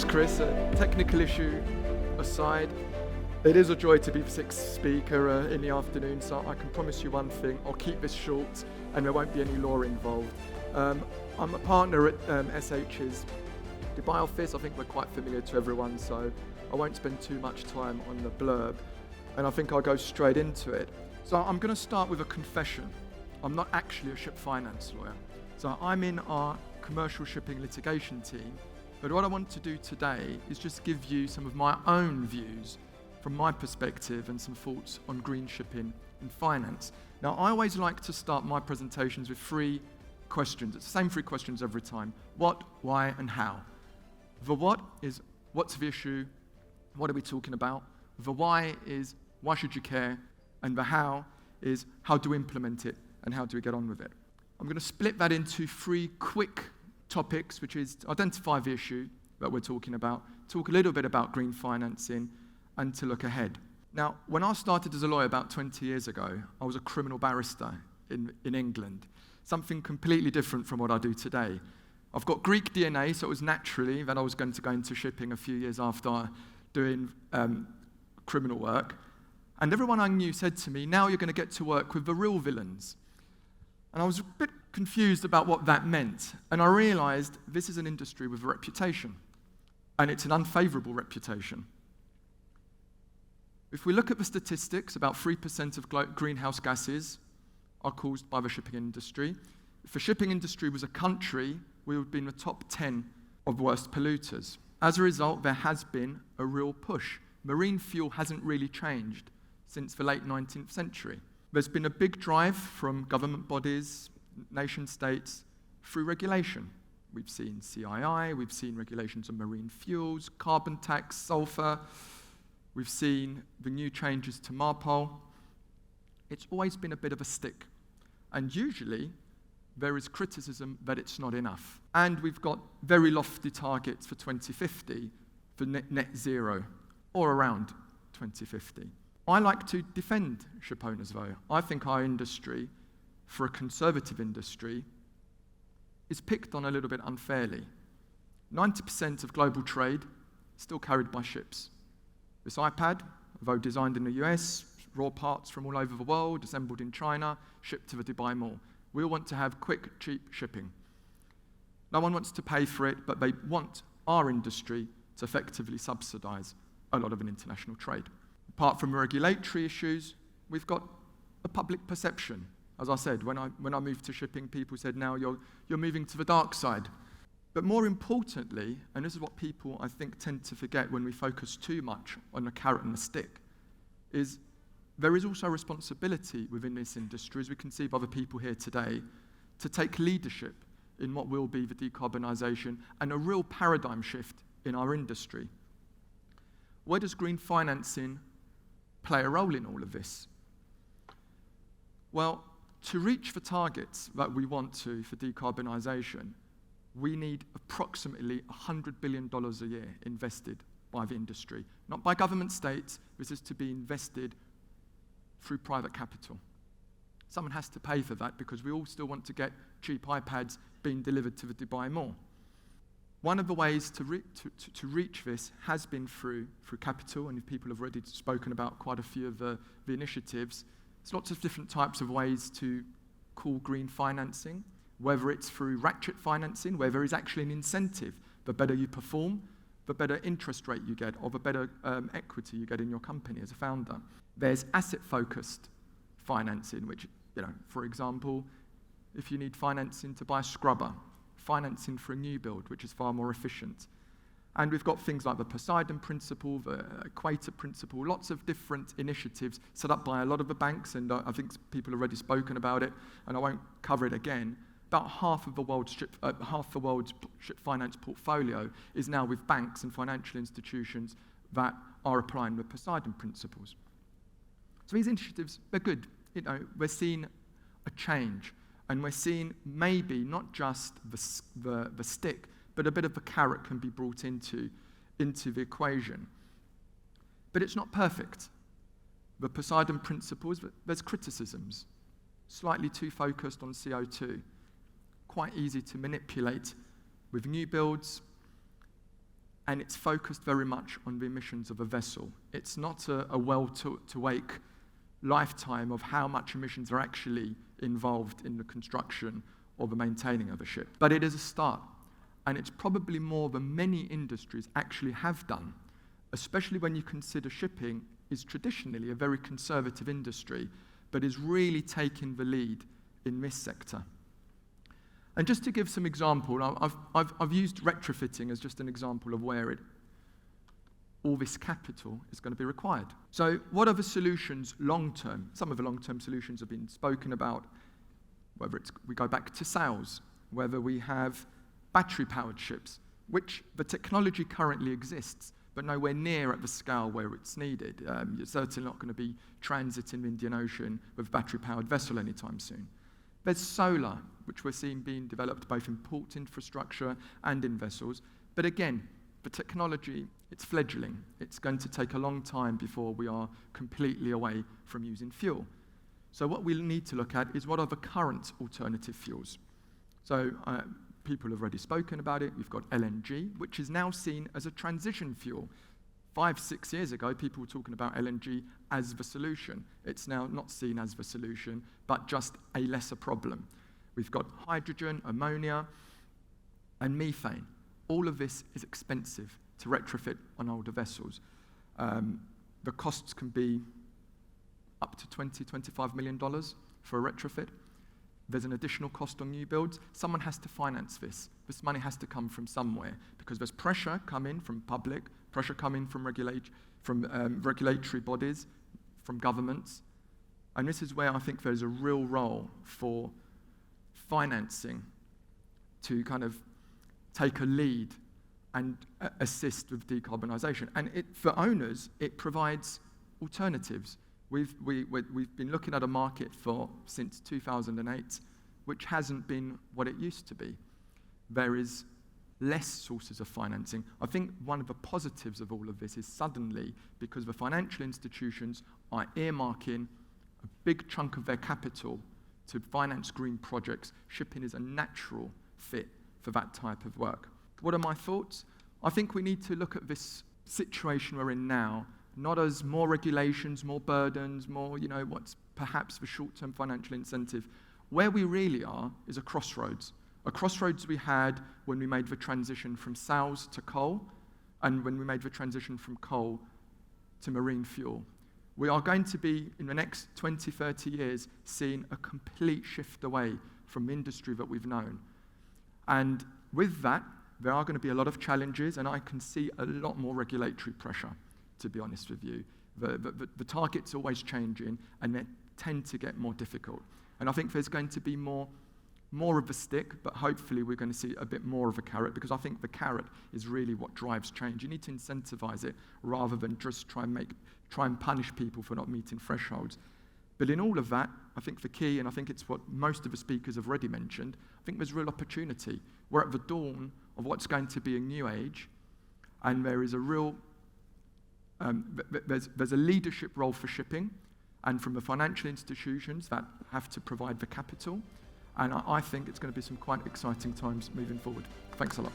Thanks, Chris. Technical issue aside, it is a joy to be the sixth speaker in the afternoon, so I can promise you one thing, I'll keep this short and there won't be any law involved. I'm a partner at SH's Dubai office. I think we're quite familiar to everyone, so I won't spend too much time on the blurb, and I think I'll go straight into it. So I'm going to start with a confession. I'm not actually a ship finance lawyer. So I'm in our commercial shipping litigation team, but what I want to do today is just give you some of my own views from my perspective and some thoughts on green shipping and finance. Now, I always like to start my presentations with three questions. It's the same three questions every time. What, why, and how. The what is, what's the issue? What are we talking about? The why is, why should you care? And the how is, how do we implement it and how do we get on with it? I'm going to split that into three quick topics, which is to identify the issue that we're talking about, talk a little bit about green financing, and to look ahead. Now, when I started as a lawyer about 20 years ago, I was a criminal barrister in England, something completely different from what I do today. I've got Greek DNA, so it was naturally that I was going to go into shipping a few years after doing criminal work. And everyone I knew said to me, now you're going to get to work with the real villains. And I was a bit confused about what that meant. And I realized this is an industry with a reputation, and it's an unfavorable reputation. If we look at the statistics, about 3% of greenhouse gases are caused by the shipping industry. If the shipping industry was a country, we would be in the top 10 of worst polluters. As a result, there has been a real push. Marine fuel hasn't really changed since the late 19th century. There's been a big drive from government bodies, nation states, through regulation. We've seen CII, we've seen regulations on marine fuels, carbon tax, sulfur. We've seen the new changes to MARPOL. It's always been a bit of a stick. And usually, there is criticism that it's not enough. And we've got very lofty targets for 2050 for net zero, or around 2050. I like to defend ship owners, though. I think our industry, for a conservative industry, is picked on a little bit unfairly. 90% of global trade is still carried by ships. This iPad, although designed in the US, raw parts from all over the world, assembled in China, shipped to the Dubai Mall. We all want to have quick, cheap shipping. No one wants to pay for it, but they want our industry to effectively subsidize a lot of an international trade. Apart from regulatory issues, we've got a public perception. As I said, when I moved to shipping, people said, now you're moving to the dark side. But more importantly, and this is what people, I think, tend to forget when we focus too much on the carrot and the stick, is there is also a responsibility within this industry, as we can see by the people here today, to take leadership in what will be the decarbonisation and a real paradigm shift in our industry. Where does green financing play a role in all of this? Well, to reach the targets that we want to for decarbonisation, we need approximately $100 billion a year invested by the industry. Not by government states, this is to be invested through private capital. Someone has to pay for that because we all still want to get cheap iPads being delivered to the Dubai Mall. One of the ways to reach this has been through capital, and people have already spoken about quite a few of the initiatives. There's lots of different types of ways to call green financing, whether it's through ratchet financing, where there is actually an incentive. The better you perform, the better interest rate you get, or the better equity you get in your company as a founder. There's asset-focused financing, which, for example, if you need financing to buy a scrubber, financing for a new build, which is far more efficient. And we've got things like the Poseidon Principle, the Equator Principle, lots of different initiatives set up by a lot of the banks, and I think people have already spoken about it, and I won't cover it again. About half the world's ship finance portfolio is now with banks and financial institutions that are applying the Poseidon Principles. So these initiatives, they're good. We're seeing a change, and we're seeing maybe not just the stick, but a bit of the carrot can be brought into the equation. But it's not perfect. The Poseidon Principles, there's criticisms, slightly too focused on CO2, quite easy to manipulate with new builds, and it's focused very much on the emissions of a vessel. It's not a well-to-wake lifetime of how much emissions are actually involved in the construction or the maintaining of a ship. But it is a start, and it's probably more than many industries actually have done, especially when you consider shipping is traditionally a very conservative industry, but is really taking the lead in this sector. And just to give some example, I've used retrofitting as just an example of where all this capital is going to be required. So what are the solutions long-term? Some of the long-term solutions have been spoken about, whether we go back to sails, whether we have battery-powered ships, which the technology currently exists, but nowhere near at the scale where it's needed. You're certainly not going to be transiting the Indian Ocean with a battery-powered vessel anytime soon. There's solar, which we're seeing being developed both in port infrastructure and in vessels. But again, the technology, it's fledgling. It's going to take a long time before we are completely away from using fuel. So what we'll need to look at is what are the current alternative fuels. So people have already spoken about it. We've got LNG, which is now seen as a transition fuel. 5-6 years ago, people were talking about LNG as the solution. It's now not seen as the solution, but just a lesser problem. We've got hydrogen, ammonia, and methane. All of this is expensive to retrofit on older vessels. The costs can be up to $20-25 million for a retrofit. There's an additional cost on new builds. Someone has to finance this. This money has to come from somewhere because there's pressure coming from public, pressure coming from regulatory bodies, from governments. And this is where I think there's a real role for financing to kind of take a lead and assist with decarbonisation. And for owners, it provides alternatives. We've been looking at a market since 2008, which hasn't been what it used to be. There is less sources of financing. I think one of the positives of all of this is suddenly, because the financial institutions are earmarking a big chunk of their capital to finance green projects, shipping is a natural fit for that type of work. What are my thoughts? I think we need to look at this situation we're in now not as more regulations, more burdens, more, what's perhaps the short-term financial incentive. Where we really are is a crossroads we had when we made the transition from sails to coal, and when we made the transition from coal to marine fuel. We are going to be, in the next 20, 30 years, seeing a complete shift away from the industry that we've known. And with that, there are going to be a lot of challenges, and I can see a lot more regulatory pressure, to be honest with you. The target's always changing, and they tend to get more difficult. And I think there's going to be more of a stick, but hopefully we're going to see a bit more of a carrot, because I think the carrot is really what drives change. You need to incentivize it rather than just try and punish people for not meeting thresholds. But in all of that, I think the key, and I think it's what most of the speakers have already mentioned, I think there's real opportunity. We're at the dawn of what's going to be a new age, and there is a real there's a leadership role for shipping, and from the financial institutions that have to provide the capital. And I think it's going to be some quite exciting times moving forward. Thanks a lot.